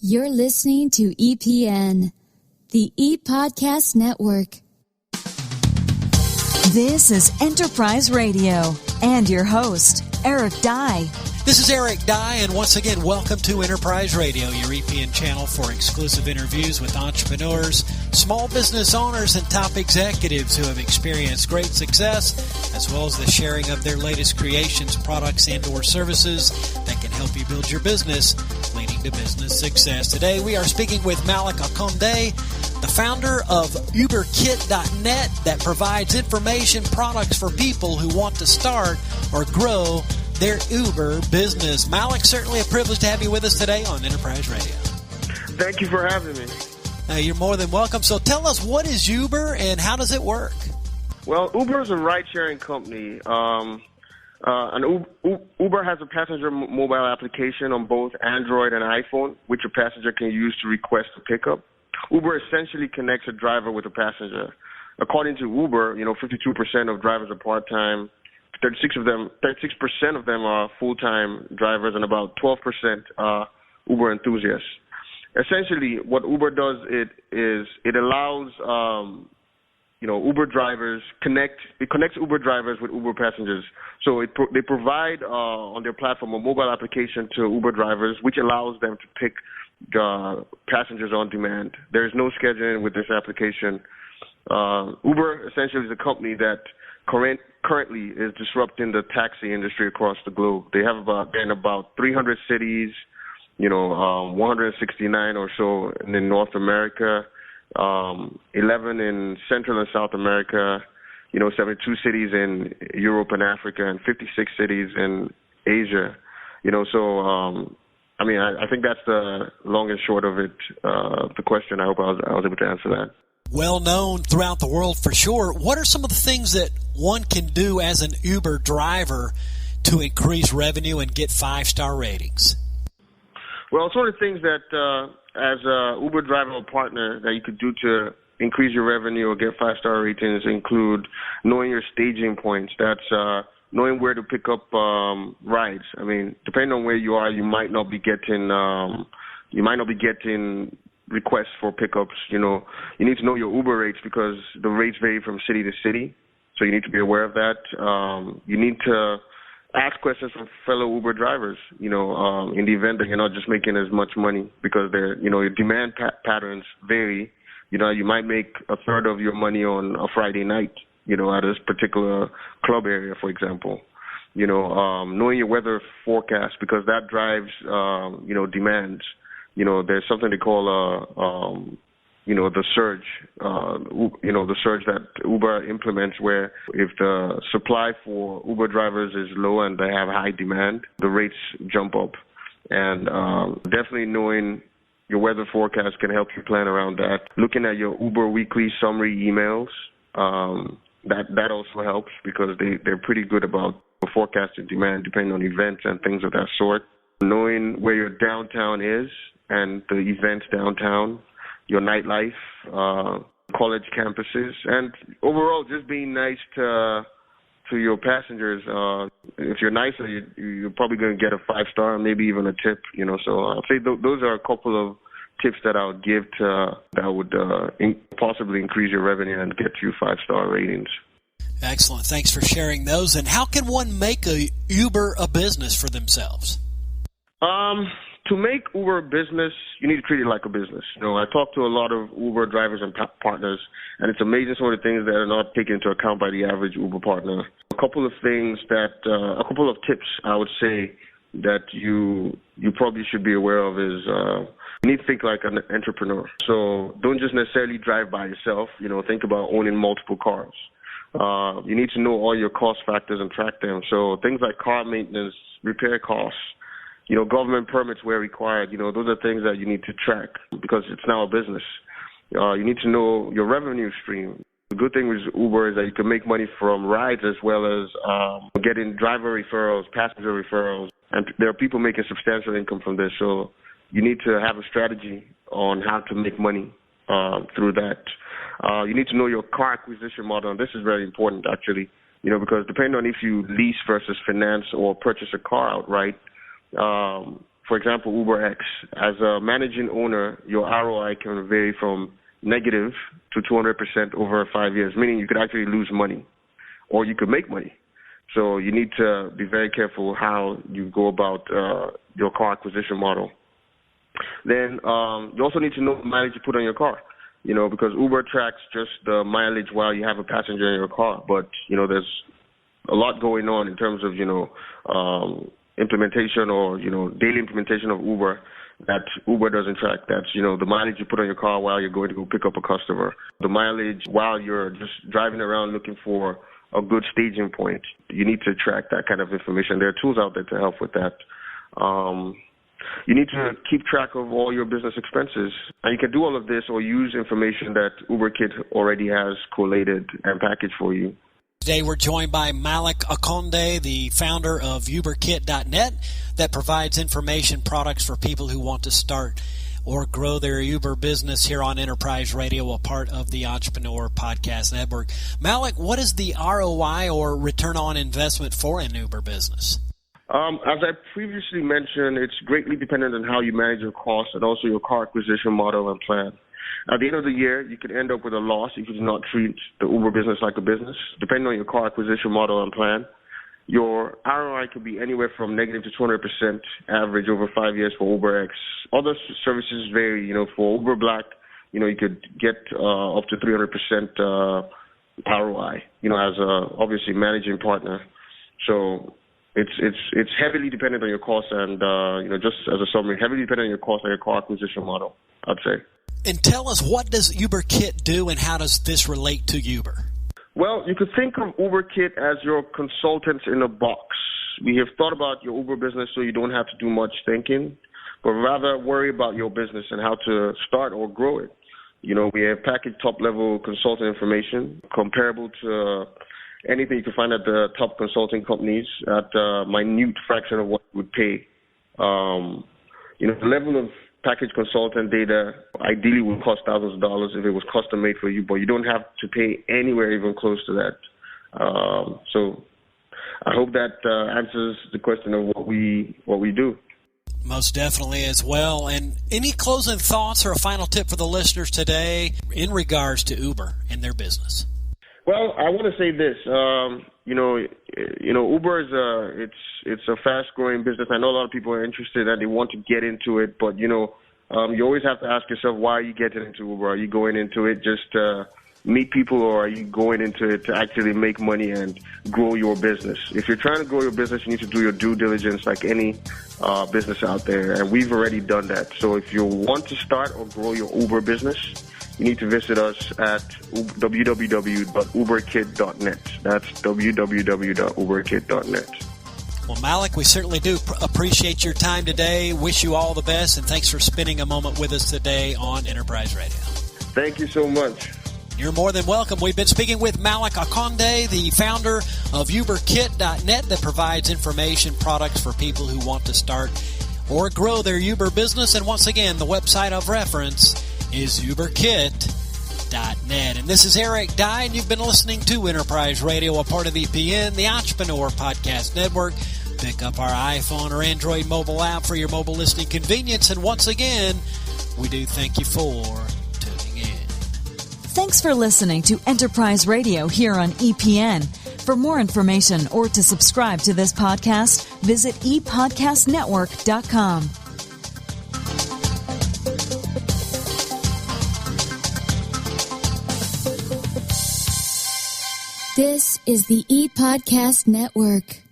You're listening to EPN, the ePodcast Network. This is Enterprise Radio and your host, Eric Dye. This is Eric Dye, and once again, welcome to Enterprise Radio, your EPN channel for exclusive interviews with entrepreneurs, small business owners, and top executives who have experienced great success, as well as the sharing of their latest creations, products, and/or services that can help you build your business, leading to business success. Today, we are speaking with Malik Akonde, the founder of Uberkit.net, that provides information products for people who want to start or grow their Uber business. Malik, certainly a privilege to have you with us today on Enterprise Radio. Thank you for having me. You're more than welcome. So tell us, what is Uber and how does it work? Well, Uber is a ride-sharing company. Uber has a passenger mobile application on both Android and iPhone, which a passenger can use to request a pickup. Uber essentially connects a driver with a passenger. According to Uber, 52% of drivers are part-time. 36% of them are full-time drivers, and about 12% are Uber enthusiasts. Essentially, what Uber does it allows Uber drivers connects Uber drivers with Uber passengers. So they provide on their platform a mobile application to Uber drivers, which allows them to pick passengers on demand. There is no scheduling with this application. Uber essentially is a company that currently is disrupting the taxi industry across the globe. They have about 300 cities, 169 or so in North America, 11 in Central and South America, 72 cities in Europe and Africa, and 56 cities in Asia. I think that's the long and short of it, the question. I hope I was able to answer that. Well known throughout the world for sure. What are some of the things that one can do as an Uber driver to increase revenue and get 5-star ratings? Well, some of the things that as a Uber driver or partner that you could do to increase your revenue or get 5-star ratings include knowing your staging points. That's knowing where to pick up rides. I mean, depending on where you are, you might not be getting requests for pickups. You need to know your Uber rates because the rates vary from city to city, so you need to be aware of that. You need to ask questions from fellow Uber drivers, in the event that you're not just making as much money, because your demand patterns vary. You might make a third of your money on a Friday night, at this particular club area, for example. Knowing your weather forecast, because that drives, demands. There's something they call, the surge, the surge that Uber implements, where if the supply for Uber drivers is low and they have high demand, the rates jump up. And definitely knowing your weather forecast can help you plan around that. Looking at your Uber weekly summary emails, that also helps, because they're pretty good about forecasting demand depending on events and things of that sort. Knowing where your downtown is and the events downtown, your nightlife, college campuses, and overall just being nice to your passengers. If you're nicer, you're probably going to get a 5-star, maybe even a tip. So I'll say those are a couple of tips that I would give that would possibly increase your revenue and get you 5-star ratings. Excellent. Thanks for sharing those. And how can one make a Uber a business for themselves? To make Uber a business, you need to treat it like a business. I talk to a lot of Uber drivers and partners, and it's amazing some of the things that are not taken into account by the average Uber partner. A couple of tips I would say that you probably should be aware of is you need to think like an entrepreneur. So don't just necessarily drive by yourself. Think about owning multiple cars. You need to know all your cost factors and track them. So things like car maintenance, repair costs, government permits where required, those are things that you need to track, because it's now a business. You need to know your revenue stream. The good thing with Uber is that you can make money from rides as well as getting driver referrals, passenger referrals, and there are people making substantial income from this. So you need to have a strategy on how to make money through that. You need to know your car acquisition model, and this is very important actually, because depending on if you lease versus finance or purchase a car outright, for example, UberX, as a managing owner, your ROI can vary from negative to 200% over 5 years, meaning you could actually lose money or you could make money. So you need to be very careful how you go about your car acquisition model. Then you also need to know the mileage you put on your car, because Uber tracks just the mileage while you have a passenger in your car. But, there's a lot going on in terms of, implementation or, daily implementation of Uber that Uber doesn't track. That's, the mileage you put on your car while you're going to go pick up a customer, the mileage while you're just driving around looking for a good staging point. You need to track that kind of information. There are tools out there to help with that. You need to keep track of all your business expenses. And you can do all of this or use information that Uberkit already has collated and packaged for you. Today we're joined by Malik Akonde, the founder of Uberkit.net, that provides information products for people who want to start or grow their Uber business here on Enterprise Radio, a part of the Entrepreneur Podcast Network. Malik, what is the ROI or return on investment for an Uber business? As I previously mentioned, it's greatly dependent on how you manage your costs and also your car acquisition model and plan. At the end of the year, you could end up with a loss if you do not treat the Uber business like a business. Depending on your car acquisition model and plan, your ROI could be anywhere from negative to 200% average over 5 years for UberX. Other services vary. For Uber Black, you could get up to 300% ROI. As a obviously managing partner. So it's heavily dependent on your costs and just as a summary, heavily dependent on your cost and your car acquisition model, I'd say. And tell us, what does Uberkit do and how does this relate to Uber? Well, you could think of Uberkit as your consultants in a box. We have thought about your Uber business so you don't have to do much thinking, but rather worry about your business and how to start or grow it. We have packaged top-level consulting information comparable to anything you can find at the top consulting companies at a minute fraction of what you would pay. The level of package consultant data ideally would cost thousands of dollars if it was custom made for you, but you don't have to pay anywhere even close to that. So I hope that answers the question of what we do. Most definitely as well. And any closing thoughts or a final tip for the listeners today in regards to Uber and their business? Well, I want to say this. Uber is it's a fast-growing business. I know a lot of people are interested and they want to get into it, but you always have to ask yourself, why are you getting into Uber? Are you going into it just to meet people, or are you going into it to actually make money and grow your business? If you're trying to grow your business, you need to do your due diligence like any business out there, and we've already done that. So if you want to start or grow your Uber business, you need to visit us at www.Uberkit.net. That's www.Uberkit.net. Well, Malik, we certainly do appreciate your time today. Wish you all the best, and thanks for spending a moment with us today on Enterprise Radio. Thank you so much. You're more than welcome. We've been speaking with Malik Akonde, the founder of Uberkit.net, that provides information products for people who want to start or grow their Uber business. And once again, the website of reference is Uberkit.net. And this is Eric Dye, and you've been listening to Enterprise Radio, a part of EPN, the Entrepreneur Podcast Network. Pick up our iPhone or Android mobile app for your mobile listening convenience. And once again, we do thank you for tuning in. Thanks for listening to Enterprise Radio here on EPN. For more information or to subscribe to this podcast, visit epodcastnetwork.com. This is the ePodcast Network.